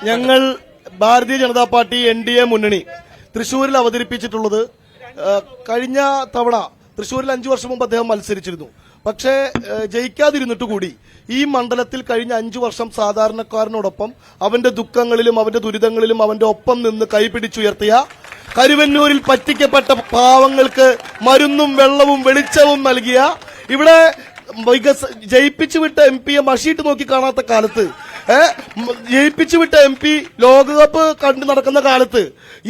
ഞങ്ങൾ Bharatiya Janata party NDA മുന്നണി തൃശൂരിൽ അവതരിപ്പിച്ചിട്ടുള്ളത് കഴിഞ്ഞ തവണ തൃശൂരിൽ 5 വർഷം മുമ്പ് അദ്ദേഹം മത്സരിച്ചിരുന്നു. പക്ഷേ ജയിക്കാതിരുന്നിട്ട് കൂടി ഈ മണ്ഡലത്തിൽ കഴിഞ്ഞ 5 വർഷം സാധാരണക്കാരനോടൊപ്പം അവന്റെ ദുഃഖങ്ങളിലും അവന്റെ ദുരിതങ്ങളിലും അവന്റെ ഒപ്പം നിന്ന് കൈപിടിച്ചുയർത്തിയ കരുവന്നൂരിൽ പറ്റിക്കപ്പെട്ട പാവങ്ങൾക്ക് മരുന്നും വെള്ളവും വെളിച്ചവും നൽകിയ ഇവിടെ ജയിപ്പിച്ചുവിട്ട MP മഷീട്ട് നോക്കി കാണാത്ത കാലത്ത് ജയിപ്പിച്ചുവിട്ട MP ലോകകപ്പ് കണ്ടു നടക്കുന്ന കാലത്ത്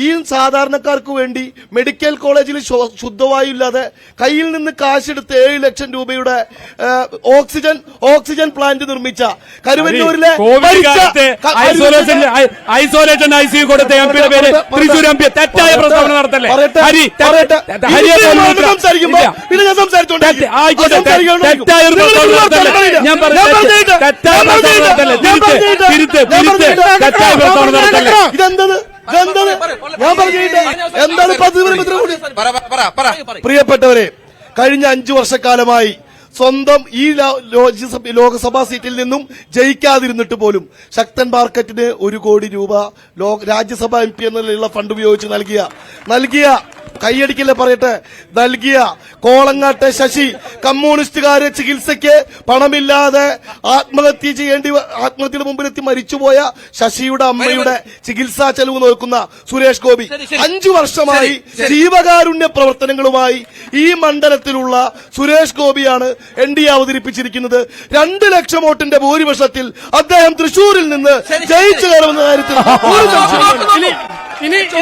ഈ സാധാരണക്കാർക്ക് വേണ്ടി മെഡിക്കൽ കോളേജിൽ ശുദ്ധവായു ഇല്ലാതെ കയ്യിൽ നിന്ന് കാശെടുത്ത് 7 ലക്ഷം രൂപയുടെ ഓക്സിജൻ പ്ലാന്റ് നിർമ്മിച്ച കരുവന്നൂരിലെ ഐസൊലേഷൻ ICU കൊടുത്ത MPയുടെ പേര് തൃശൂർ MP തെറ്റായ പ്രസ്താവന നടത്തല്ലേ? ഞാൻ പ്രിയപ്പെട്ടവരെ, കഴിഞ്ഞ 5 വർഷക്കാലമായി സ്വന്തം ഈ ലോക്സഭാ സീറ്റിൽ നിന്നും ജയിക്കാതിരുന്നിട്ട് പോലും ശക്തൻ മാർക്കറ്റിന് 1 കോടി രൂപ രാജ്യസഭാ MP എന്നുള്ള ഫണ്ട് ഉപയോഗിച്ച് നൽകിയ കൈയടിക്കല്ലേ പറയട്ടെ, നൽകിയ കോളങ്ങാട്ടെ ശശി കമ്മ്യൂണിസ്റ്റുകാരെ ചികിത്സയ്ക്ക് പണമില്ലാതെ ആത്മഹത്യയുടെ മുമ്പിലെത്തി മരിച്ചുപോയ ശശിയുടെ അമ്മയുടെ ചികിത്സാ ചെലവ് നോക്കുന്ന സുരേഷ് ഗോപി 5 വർഷമായി ജീവകാരുണ്യ പ്രവർത്തനങ്ങളുമായി ഈ മണ്ഡലത്തിലുള്ള സുരേഷ് ഗോപിയാണ് NDA അവതരിപ്പിച്ചിരിക്കുന്നത്. 2 ലക്ഷം വോട്ടിന്റെ ഭൂരിപക്ഷത്തിൽ അദ്ദേഹം തൃശൂരിൽ നിന്ന് ജയിച്ചു കയറുമെന്ന കാര്യത്തിൽ ഒരു സംശയമില്ല.